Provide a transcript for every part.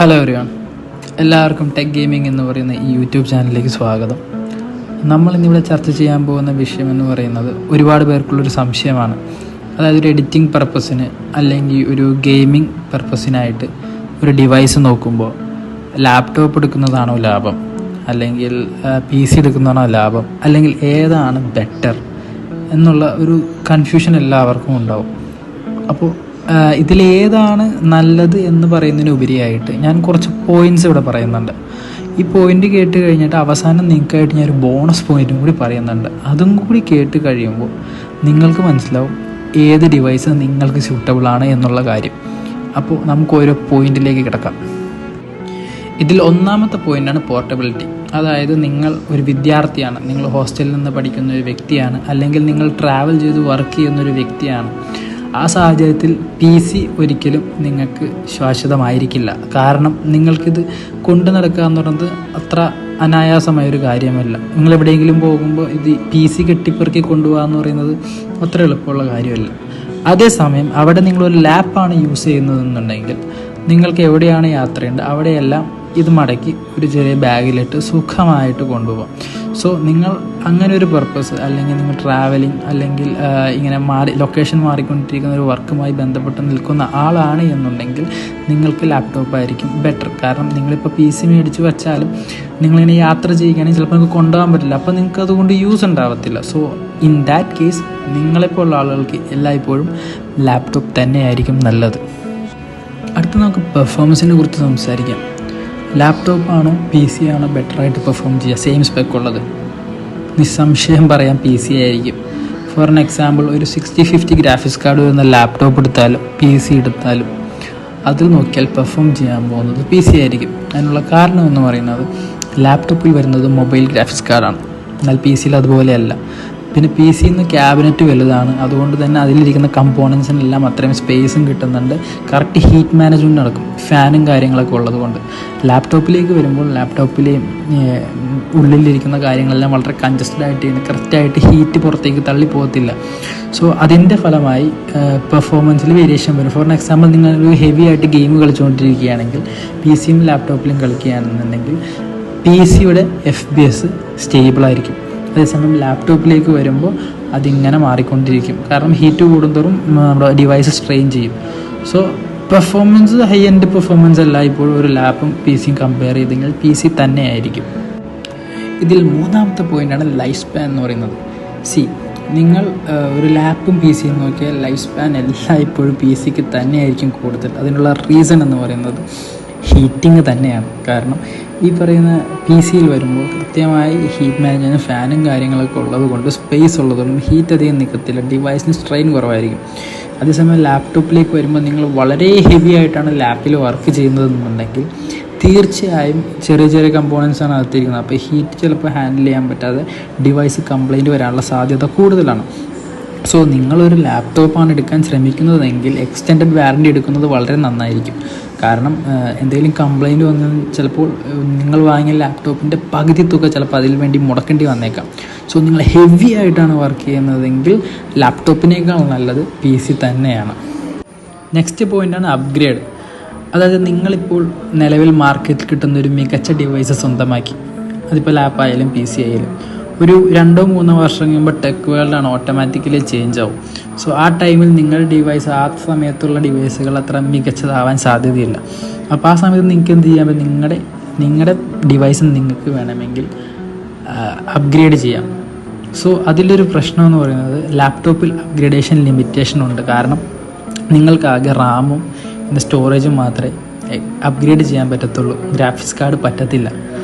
Hello everyone, എല്ലാവർക്കും tech gaming എന്ന് പറയുന്ന ഈ യൂട്യൂബ് ചാനലിലേക്ക് സ്വാഗതം. നമ്മളിന്നിവിടെ ചർച്ച ചെയ്യാൻ പോകുന്ന വിഷയം എന്ന് പറയുന്നത് ഒരുപാട് പേർക്കുള്ളൊരു സംശയമാണ്. അതായത് ഒരു എഡിറ്റിംഗ് പർപ്പസിന് അല്ലെങ്കിൽ ഒരു ഗെയിമിംഗ് പർപ്പസിനായിട്ട് ഒരു ഡിവൈസ് നോക്കുമ്പോൾ ലാപ്ടോപ്പ് എടുക്കുന്നതാണോ ലാഭം, അല്ലെങ്കിൽ PC എടുക്കുന്നതാണോ ലാഭം, അല്ലെങ്കിൽ ഏതാണ് ബെറ്റർ എന്നുള്ള ഒരു കൺഫ്യൂഷൻ എല്ലാവർക്കും ഉണ്ടാവും. അപ്പോൾ ഇതിലേതാണ് നല്ലത് എന്ന് പറയുന്നതിനുപരിയായിട്ട് ഞാൻ കുറച്ച് പോയിൻറ്റ്സ് ഇവിടെ പറയുന്നുണ്ട്. ഈ പോയിൻ്റ് കേട്ട് കഴിഞ്ഞിട്ട് അവസാനം നിങ്ങൾക്കായിട്ട് ഞാനൊരു ബോണസ് പോയിൻറ്റും കൂടി പറയുന്നുണ്ട്. അതും കൂടി കേട്ട് കഴിയുമ്പോൾ നിങ്ങൾക്ക് മനസ്സിലാവും ഏത് ഡിവൈസ് നിങ്ങൾക്ക് സ്യൂട്ടബിളാണ് എന്നുള്ള കാര്യം. അപ്പോൾ നമുക്ക് ഓരോ പോയിൻറ്റിലേക്ക് കിടക്കാം. ഇതിൽ ഒന്നാമത്തെ പോയിൻ്റാണ് പോർട്ടബിലിറ്റി. അതായത് നിങ്ങൾ ഒരു വിദ്യാർത്ഥിയാണ്, നിങ്ങൾ ഹോസ്റ്റലിൽ നിന്ന് പഠിക്കുന്ന ഒരു വ്യക്തിയാണ്, അല്ലെങ്കിൽ നിങ്ങൾ ട്രാവൽ ചെയ്ത് വർക്ക് ചെയ്യുന്നൊരു വ്യക്തിയാണ്. ആ സാഹചര്യത്തിൽ PC ഒരിക്കലും നിങ്ങൾക്ക് ശാശ്വതമായിരിക്കില്ല. കാരണം നിങ്ങൾക്കിത് കൊണ്ടു നടക്കുക എന്ന് പറയുന്നത് അത്ര അനായാസമായൊരു കാര്യമല്ല. നിങ്ങൾ എവിടെയെങ്കിലും പോകുമ്പോൾ ഇത് PC കെട്ടിപ്പെറുക്കി കൊണ്ടുപോകുക എന്ന് പറയുന്നത് അത്ര എളുപ്പമുള്ള കാര്യമല്ല. അതേസമയം അവിടെ നിങ്ങളൊരു ലാപ്പാണ് യൂസ് ചെയ്യുന്നതെന്നുണ്ടെങ്കിൽ നിങ്ങൾക്ക് എവിടെയാണ് യാത്ര ചെയ്യേണ്ടത് അവിടെയെല്ലാം ഇത് മടക്കി ഒരു ചെറിയ ബാഗിലിട്ട് സുഖമായിട്ട് കൊണ്ടുപോകാം. സോ നിങ്ങൾ അങ്ങനെ ഒരു പർപ്പസ്, അല്ലെങ്കിൽ നിങ്ങൾ ട്രാവലിംഗ് അല്ലെങ്കിൽ ഇങ്ങനെ ലൊക്കേഷൻ മാറിക്കൊണ്ടിരിക്കുന്ന ഒരു വർക്കുമായി ബന്ധപ്പെട്ട് നിൽക്കുന്ന ആളാണ് എന്നുണ്ടെങ്കിൽ നിങ്ങൾക്ക് ലാപ്ടോപ്പായിരിക്കും ബെറ്റർ. കാരണം നിങ്ങളിപ്പോൾ PC മേടിച്ച് വെച്ചാലും നിങ്ങളിങ്ങനെ യാത്ര ചെയ്യുകയാണെങ്കിൽ ചിലപ്പോൾ നിങ്ങൾക്ക് കൊണ്ടുപോകാൻ പറ്റില്ല, അപ്പോൾ നിങ്ങൾക്ക് അതുകൊണ്ട് യൂസ് ഉണ്ടാവത്തില്ല. സോ ഇൻ ദാറ്റ് കേസ് നിങ്ങളെപ്പോലുള്ള ആളുകൾക്ക് എല്ലായ്പ്പോഴും ലാപ്ടോപ്പ് തന്നെയായിരിക്കും നല്ലത്. അടുത്ത നമുക്ക് പെർഫോമൻസിനെ കുറിച്ച് സംസാരിക്കാം. ലാപ്ടോപ്പാണോ PC ആണോ ബെറ്ററായിട്ട് പെർഫോം ചെയ്യുക, സെയിം സ്പെക്ക് ഉള്ളത്? നിസ്സംശയം പറയാം PC ആയിരിക്കും. ഫോർ എൻ എക്സാമ്പിൾ, ഒരു 6050 ഗ്രാഫിക്സ് കാർഡ് വരുന്ന ലാപ്ടോപ്പ് എടുത്താലും PC എടുത്താലും അതിൽ നോക്കിയാൽ പെർഫോം ചെയ്യാൻ പോകുന്നത് PC ആയിരിക്കും. അതിനുള്ള കാരണം എന്ന് പറയുന്നത് ലാപ്ടോപ്പിൽ വരുന്നത് മൊബൈൽ ഗ്രാഫിക്സ് കാർഡാണ്, എന്നാൽ PC അതുപോലെയല്ല. പിന്നെ PC ക്യാബിനറ്റ് വലുതാണ്, അതുകൊണ്ട് തന്നെ അതിലിരിക്കുന്ന കമ്പോണൻസിനെല്ലാം അത്രയും സ്പേസും കിട്ടുന്നുണ്ട്. കറക്റ്റ് ഹീറ്റ് മാനേജ്മെൻറ്റ് നടക്കും, ഫാനും കാര്യങ്ങളൊക്കെ ഉള്ളത് കൊണ്ട്. ലാപ്ടോപ്പിലേക്ക് വരുമ്പോൾ ലാപ്ടോപ്പിലെയും ഉള്ളിലിരിക്കുന്ന കാര്യങ്ങളെല്ലാം വളരെ കൺജസ്റ്റഡ് ആയിട്ട് കറക്റ്റായിട്ട് ഹീറ്റ് പുറത്തേക്ക് തള്ളി പോകത്തില്ല. സോ അതിൻ്റെ ഫലമായി പെർഫോമൻസിൽ വേരിയേഷൻ വരും. ഫോർ എക്സാമ്പിൾ, നിങ്ങളൊരു ഹെവി ആയിട്ട് ഗെയിം കളിച്ചുകൊണ്ടിരിക്കുകയാണെങ്കിൽ PC ലാപ്ടോപ്പിലും കളിക്കുകയാണെന്നുണ്ടെങ്കിൽ PC FPS സ്റ്റേബിളായിരിക്കും. അതേസമയം ലാപ്ടോപ്പിലേക്ക് വരുമ്പോൾ അതിങ്ങനെ മാറിക്കൊണ്ടിരിക്കും, കാരണം ഹീറ്റ് കൂടുന്തോറും നമ്മുടെ ഡിവൈസ് സ്ട്രെയിൻ ചെയ്യും. So performance, high end performance എല്ലാം ഇപ്പോഴും ഒരു ലാപ്പും PC കമ്പയർ ചെയ്തെങ്കിൽ PC തന്നെയായിരിക്കും. ഇതിൽ മൂന്നാമത്തെ പോയിൻ്റാണ് ലൈഫ് സ്പാൻ എന്ന് പറയുന്നത്. നിങ്ങൾ ഒരു ലാപ്പും PC നോക്കിയാൽ ലൈഫ് സ്പാൻ എല്ലായ്പ്പോഴും PC തന്നെയായിരിക്കും കൂടുതൽ. അതിനുള്ള റീസൺ എന്ന് പറയുന്നത് ഹീറ്റിംഗ് തന്നെയാണ്. കാരണം ഈ പറയുന്ന PC വരുമ്പോൾ കൃത്യമായി ഹീറ്റ് മാനേജ്മെൻറ്റ് ഫാനും കാര്യങ്ങളൊക്കെ ഉള്ളത് കൊണ്ട്, സ്പേസ് ഉള്ളതുകൊണ്ടും ഹീറ്റ് അധികം നിൽക്കത്തില്ല, ഡിവൈസിന് സ്ട്രെയിൻ കുറവായിരിക്കും. അതേസമയം ലാപ്ടോപ്പിലേക്ക് വരുമ്പോൾ നിങ്ങൾ വളരെ ഹെവി ആയിട്ടാണ് ലാപ്പിൽ വർക്ക് ചെയ്യുന്നതെന്നുണ്ടെങ്കിൽ തീർച്ചയായും ചെറിയ ചെറിയ കമ്പോണൻസാണ് അകത്തിരിക്കുന്നത്. അപ്പോൾ ഹീറ്റ് ചിലപ്പോൾ ഹാൻഡിൽ ചെയ്യാൻ പറ്റാതെ ഡിവൈസ് കംപ്ലൈൻറ്റ് വരാനുള്ള സാധ്യത കൂടുതലാണ്. സോ നിങ്ങളൊരു ലാപ്ടോപ്പാണ് എടുക്കാൻ ശ്രമിക്കുന്നതെങ്കിൽ എക്സ്റ്റെൻഡഡ് വാറൻറ്റി എടുക്കുന്നത് വളരെ നന്നായിരിക്കും. കാരണം എന്തെങ്കിലും കംപ്ലൈൻറ്റ് വന്നാൽ ചിലപ്പോൾ നിങ്ങൾ വാങ്ങിയ ലാപ്ടോപ്പിൻ്റെ പകുതി തുക ചിലപ്പോൾ അതിൽ വേണ്ടി മുടക്കേണ്ടി വന്നേക്കാം. സോ നിങ്ങൾ ഹെവി ആയിട്ടാണ് വർക്ക് ചെയ്യുന്നതെങ്കിൽ ലാപ്ടോപ്പിനേക്കാൾ നല്ലത് PC തന്നെയാണ്. നെക്സ്റ്റ് പോയിൻ്റാണ് അപ്ഗ്രേഡ്. അതായത് നിങ്ങളിപ്പോൾ നിലവിൽ മാർക്കറ്റിൽ കിട്ടുന്ന ഒരു മികച്ച ഡിവൈസ് സ്വന്തമാക്കി, അതിപ്പോൾ ലാപ്പായാലും PC ആയാലും, ഒരു 2-3 വർഷം കഴിയുമ്പോൾ ടെക് വേൾഡാണ്, ഓട്ടോമാറ്റിക്കലി ചേഞ്ച് ആവും. സോ ആ ടൈമിൽ നിങ്ങളുടെ ഡിവൈസ് ആ സമയത്തുള്ള ഡിവൈസുകൾ അത്ര മികച്ചതാവാൻ സാധ്യതയില്ല. അപ്പോൾ ആ സമയത്ത് നിങ്ങൾക്ക് എന്ത് ചെയ്യാൻ പറ്റും, നിങ്ങളുടെ ഡിവൈസ് നിങ്ങൾക്ക് വേണമെങ്കിൽ അപ്ഗ്രേഡ് ചെയ്യാം. സോ അതിലൊരു പ്രശ്നം എന്ന് പറയുന്നത് ലാപ്ടോപ്പിൽ അപ്ഗ്രേഡേഷൻ ലിമിറ്റേഷൻ ഉണ്ട്. കാരണം നിങ്ങൾക്കാകെ റാമും സ്റ്റോറേജും മാത്രമേ അപ്ഗ്രേഡ് ചെയ്യാൻ പറ്റത്തുള്ളൂ, ഗ്രാഫിക്സ് കാർഡ് പറ്റത്തില്ല.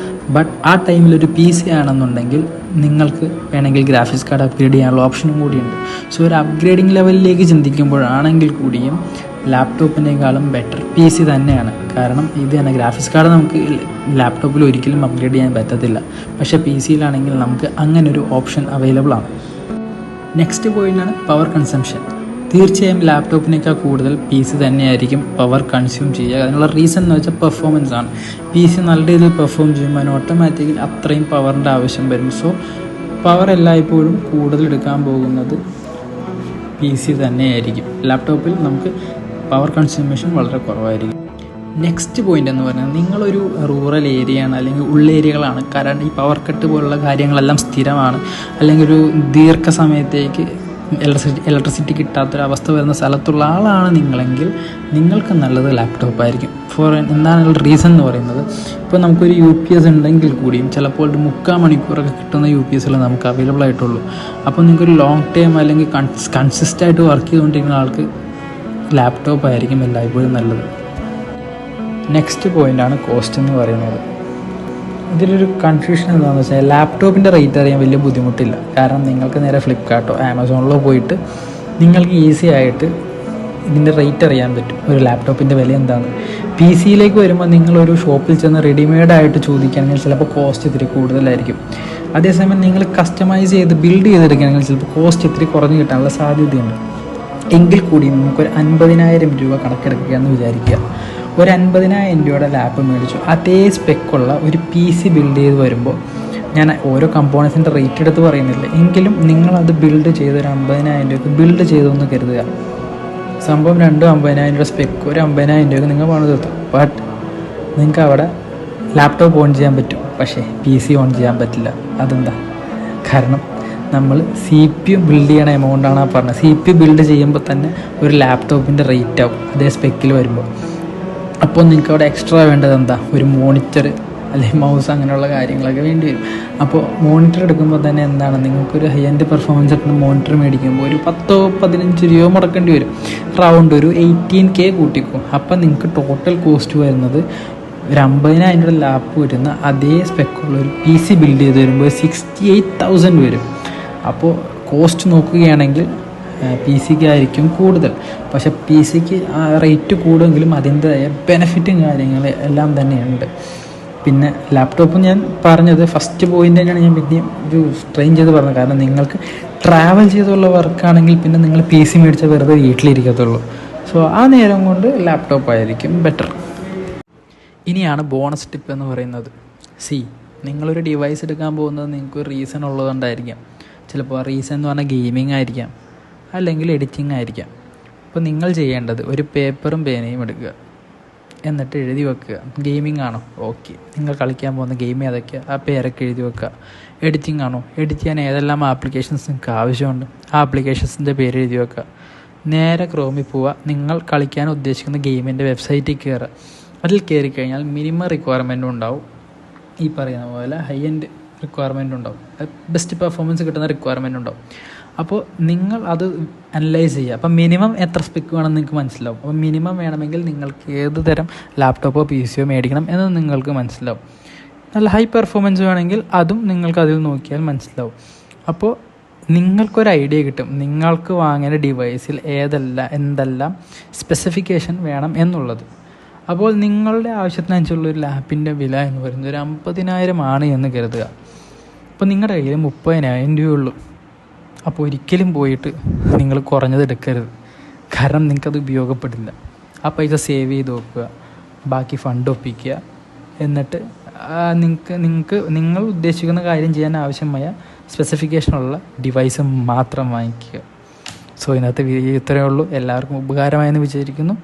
ബട്ട് ആ ടൈമിലൊരു PC ആണെന്നുണ്ടെങ്കിൽ നിങ്ങൾക്ക് വേണമെങ്കിൽ ഗ്രാഫിക്സ് കാർഡ് അപ്ഗ്രേഡ് ചെയ്യാനുള്ള ഓപ്ഷനും കൂടിയുണ്ട്. സോ ഒരു അപ്ഗ്രേഡിങ് ലെവലിലേക്ക് ചിന്തിക്കുമ്പോഴാണെങ്കിൽ കൂടിയും ലാപ്ടോപ്പിനേക്കാളും ബെറ്റർ PC തന്നെയാണ്. കാരണം ഇത് തന്നെ, ഗ്രാഫിക്സ് കാർഡ് നമുക്ക് ലാപ്ടോപ്പിൽ ഒരിക്കലും അപ്ഗ്രേഡ് ചെയ്യാൻ പറ്റത്തില്ല, പക്ഷേ PC നമുക്ക് അങ്ങനൊരു ഓപ്ഷൻ അവൈലബിൾ ആണ്. നെക്സ്റ്റ് പോയിൻ്റാണ് പവർ കൺസംഷൻ. തീർച്ചയായും ലാപ്ടോപ്പിനേക്കാൾ കൂടുതൽ PC തന്നെയായിരിക്കും പവർ കൺസ്യൂം ചെയ്യുക. അതിനുള്ള റീസൺ എന്ന് വെച്ചാൽ പെർഫോമൻസ് ആണ്. PC നല്ല രീതിയിൽ പെർഫോം ചെയ്യുമ്പോൾ അതിന് ഓട്ടോമാറ്റിക്കലി അത്രയും പവറിൻ്റെ ആവശ്യം വരും. സോ പവർ എല്ലായ്പ്പോഴും കൂടുതൽ എടുക്കാൻ പോകുന്നത് PC തന്നെയായിരിക്കും. ലാപ്ടോപ്പിൽ നമുക്ക് പവർ കൺസ്യൂമേഷൻ വളരെ കുറവായിരിക്കും. നെക്സ്റ്റ് പോയിന്റ് എന്ന് പറയുന്നത് നിങ്ങളൊരു റൂറൽ ഏരിയയാണ് അല്ലെങ്കിൽ ഉള്ളേരിയകളാണ്, കാരണം ഈ പവർ കട്ട് പോലുള്ള കാര്യങ്ങളെല്ലാം സ്ഥിരമാണ്, അല്ലെങ്കിൽ ഒരു ദീർഘസമയത്തേക്ക് ഇലക്ട്രിസിറ്റി കിട്ടാത്തൊരവസ്ഥ വരുന്ന സ്ഥലത്തുള്ള ആളാണ് നിങ്ങളെങ്കിൽ നിങ്ങൾക്ക് നല്ലത് ലാപ്ടോപ്പ് ആയിരിക്കും. എന്താണ് റീസൺ എന്ന് പറയുന്നത്, ഇപ്പോൾ നമുക്കൊരു UPS ഉണ്ടെങ്കിൽ കൂടിയും ചിലപ്പോൾ ഒരു 3/4 മണിക്കൂറൊക്കെ കിട്ടുന്ന UPSകൾ നമുക്ക് അവൈലബിൾ ആയിട്ടുള്ളൂ. അപ്പോൾ നിങ്ങൾക്കൊരു ലോങ് ടൈം അല്ലെങ്കിൽ കൺസിസ്റ്റൻ്റായിട്ട് വർക്ക് ചെയ്തുകൊണ്ടിരിക്കുന്ന ആൾക്ക് ലാപ്ടോപ്പ് ആയിരിക്കും എല്ലായ്പ്പോഴും നല്ലത്. നെക്സ്റ്റ് പോയിൻ്റാണ് കോസ്റ്റ് എന്ന് പറയുന്നത്. ഇതിലൊരു കൺഫ്യൂഷൻ എന്താണെന്ന് വെച്ചാൽ ലാപ്ടോപ്പിൻ്റെ റേറ്റ് അറിയാൻ വലിയ ബുദ്ധിമുട്ടില്ല, കാരണം നിങ്ങൾക്ക് നേരെ ഫ്ലിപ്കാർട്ടോ ആമസോണിലോ പോയിട്ട് നിങ്ങൾക്ക് ഈസി ആയിട്ട് ഇതിൻ്റെ റേറ്റ് അറിയാൻ പറ്റും, ഒരു ലാപ്ടോപ്പിൻ്റെ വില എന്താണ്. PC-യിലേക്ക് വരുമ്പോൾ നിങ്ങളൊരു ഷോപ്പിൽ ചെന്ന് റെഡിമെയ്ഡായിട്ട് ചോദിക്കുകയാണെങ്കിൽ ചിലപ്പോൾ കോസ്റ്റ് ഇത്തിരി കൂടുതലായിരിക്കും. അതേസമയം നിങ്ങൾ കസ്റ്റമൈസ് ചെയ്ത് ബിൽഡ് ചെയ്തെടുക്കുകയാണെങ്കിൽ ചിലപ്പോൾ കോസ്റ്റ് ഇത്തിരി കുറഞ്ഞ് കിട്ടാനുള്ള സാധ്യതയുണ്ട്. എങ്കിൽ കൂടി നമുക്കൊരു 50,000 രൂപ കണക്കെടുക്കുകയെന്ന് വിചാരിക്കുക. ഒരു 50,000 രൂപയുടെ ലാപ്പ് മേടിച്ചു, അതേ സ്പെക്കുള്ള ഒരു PC ബിൽഡ് ചെയ്ത് വരുമ്പോൾ, ഞാൻ ഓരോ കമ്പോണൻസിൻ്റെ റേറ്റ് എടുത്ത് പറയുന്നില്ല, എങ്കിലും നിങ്ങളത് ബിൽഡ് ചെയ്ത് ഒരു 50,000 രൂപയ്ക്ക് ബിൽഡ് ചെയ്തെന്ന് കരുതുക. സംഭവം 50,000 രൂപ സ്പെക്ക്, ഒരു 50,000 രൂപയ്ക്ക് നിങ്ങൾ പണം തീർത്തു. ബട്ട് നിങ്ങൾക്ക് അവിടെ ലാപ്ടോപ്പ് ഓൺ ചെയ്യാൻ പറ്റും, പക്ഷേ PC ഓൺ ചെയ്യാൻ പറ്റില്ല. അതെന്താ കാരണം? നമ്മൾ CPU ബിൽഡ് ചെയ്യണ എമൗണ്ടാണ് പറഞ്ഞത്. CPU ബിൽഡ് ചെയ്യുമ്പോൾ തന്നെ ഒരു ലാപ്ടോപ്പിൻ്റെ റേറ്റ് ആവും അതേ സ്പെക്കിൽ വരുമ്പോൾ. അപ്പോൾ നിങ്ങൾക്ക് അവിടെ എക്സ്ട്രാ വേണ്ടത് എന്താ? ഒരു മോണിറ്റർ അല്ലെങ്കിൽ മൗസ് അങ്ങനെയുള്ള കാര്യങ്ങളൊക്കെ വേണ്ടി വരും. അപ്പോൾ മോണിറ്റർ എടുക്കുമ്പോൾ തന്നെ എന്താണ്, നിങ്ങൾക്കൊരു ഹൈ എൻഡ് പെർഫോമൻസ് കിട്ടുന്ന മോണിറ്റർ മേടിക്കുമ്പോൾ ഒരു 10-15 രൂപ മുടക്കേണ്ടി വരും. റൗണ്ട് ഒരു 18K കൂട്ടിക്കും. അപ്പോൾ നിങ്ങൾക്ക് ടോട്ടൽ കോസ്റ്റ് വരുന്നത് ഒരു 50,000 രൂപ ലാപ്പ് വരുന്ന അതേ സ്പെക്കുള്ള ഒരു PC ബിൽഡ് ചെയ്ത് വരുമ്പോൾ 68,000 വരും. അപ്പോൾ കോസ്റ്റ് നോക്കുകയാണെങ്കിൽ PC-ക്ക് ആയിരിക്കും കൂടുതൽ. പക്ഷേ PC-ക്ക് റേറ്റ് കൂടുമെങ്കിലും അതിൻ്റെതായ ബെനിഫിറ്റും കാര്യങ്ങൾ എല്ലാം തന്നെയുണ്ട്. പിന്നെ ലാപ്ടോപ്പ് ഞാൻ പറഞ്ഞത് ഫസ്റ്റ് പോയിൻ്റ് തന്നെയാണ് ഞാൻ പിന്നെയും ഒരു സ്ട്രെയിൻ ചെയ്ത് പറഞ്ഞത്. കാരണം നിങ്ങൾക്ക് ട്രാവൽ ചെയ്തുള്ള വർക്കാണെങ്കിൽ പിന്നെ നിങ്ങൾ PC മേടിച്ചാൽ വെറുതെ വീട്ടിലിരിക്കത്തുള്ളൂ. സോ ആ നേരം കൊണ്ട് ലാപ്ടോപ്പ് ആയിരിക്കും ബെറ്റർ. ഇനിയാണ് ബോണസ് ടിപ്പ് എന്ന് പറയുന്നത്. നിങ്ങളൊരു ഡിവൈസ് എടുക്കാൻ പോകുന്നത് നിങ്ങൾക്ക് ഒരു റീസൺ ഉള്ളതുകൊണ്ടായിരിക്കാം. ചിലപ്പോൾ ആ റീസൺ എന്ന് പറഞ്ഞാൽ ഗെയിമിംഗ് ആയിരിക്കാം, അല്ലെങ്കിൽ എഡിറ്റിംഗ് ആയിരിക്കാം. അപ്പോൾ നിങ്ങൾ ചെയ്യേണ്ടത് ഒരു പേപ്പറും പേനയും എടുക്കുക, എന്നിട്ട് എഴുതി വെക്കുക. ഗെയിമിംഗ് ആണോ? ഓക്കെ, നിങ്ങൾ കളിക്കാൻ പോകുന്ന ഗെയിം ഏതൊക്കെയാണ് ആ പേരൊക്കെ എഴുതി വെക്കുക. എഡിറ്റിംഗ് ആണോ? എഡിറ്റ് ചെയ്യാൻ ഏതെല്ലാം ആപ്ലിക്കേഷൻസ് നിങ്ങൾക്ക് ആവശ്യമുണ്ട് ആ ആപ്ലിക്കേഷൻസിൻ്റെ പേര് എഴുതി വെക്കുക. നേരെ ക്രോമിൽ പോവുക, നിങ്ങൾ കളിക്കാൻ ഉദ്ദേശിക്കുന്ന ഗെയിമിൻ്റെ വെബ്സൈറ്റിൽ കയറുക. അതിൽ കയറി കഴിഞ്ഞാൽ മിനിമം റിക്വയർമെൻറ്റും ഉണ്ടാവും, ഈ പറയുന്ന പോലെ ഹൈ എൻഡ് റിക്വയർമെൻറ്റ് ഉണ്ടാവും, ബെസ്റ്റ് പെർഫോമൻസ് കിട്ടുന്ന റിക്വയർമെൻറ്റ് ഉണ്ടാവും. അപ്പോൾ നിങ്ങൾ അത് അനലൈസ് ചെയ്യുക. അപ്പോൾ മിനിമം എത്ര സ്പെക്ക് വേണമെന്ന് നിങ്ങൾക്ക് മനസ്സിലാവും. അപ്പോൾ മിനിമം വേണമെങ്കിൽ നിങ്ങൾക്ക് ഏത് തരം ലാപ്ടോപ്പോ PC-യോ മേടിക്കണം എന്ന് നിങ്ങൾക്ക് മനസ്സിലാവും. നല്ല ഹൈ പെർഫോമൻസ് വേണമെങ്കിൽ അതും നിങ്ങൾക്ക് അതിൽ നോക്കിയാൽ മനസ്സിലാവും. അപ്പോൾ നിങ്ങൾക്കൊരു ഐഡിയ കിട്ടും നിങ്ങൾക്ക് വാങ്ങേണ്ട ഡിവൈസിൽ എന്തെല്ലാം സ്പെസിഫിക്കേഷൻ വേണം എന്നുള്ളത്. അപ്പോൾ നിങ്ങളുടെ ആവശ്യത്തിനനുസരിച്ചുള്ളൊരു ലാപ്പിൻ്റെ വില എന്ന് പറയുന്നത് ഒരു 50,000 ആണ് എന്ന് കരുതുക. അപ്പോൾ നിങ്ങളുടെ കയ്യിൽ 30,000 രൂപയുള്ളൂ. അപ്പോൾ ഒരിക്കലും പോയിട്ട് നിങ്ങൾ കുറഞ്ഞത് എടുക്കരുത്, കാരണം നിങ്ങൾക്കത് ഉപയോഗപ്പെടില്ല. ആ പൈസ സേവ് ചെയ്ത് വെക്കുക, ബാക്കി ഫണ്ട് ഒപ്പിക്കുക, എന്നിട്ട് നിങ്ങൾ ഉദ്ദേശിക്കുന്ന കാര്യം ചെയ്യാൻ ആവശ്യമായ സ്പെസിഫിക്കേഷനുള്ള ഡിവൈസ് മാത്രം വാങ്ങിക്കുക. സോ ഇന്നത്തെ വീഡിയോ ഇത്രയേ ഉള്ളൂ. എല്ലാവർക്കും ഉപകാരമായെന്ന് വിചാരിക്കുന്നു.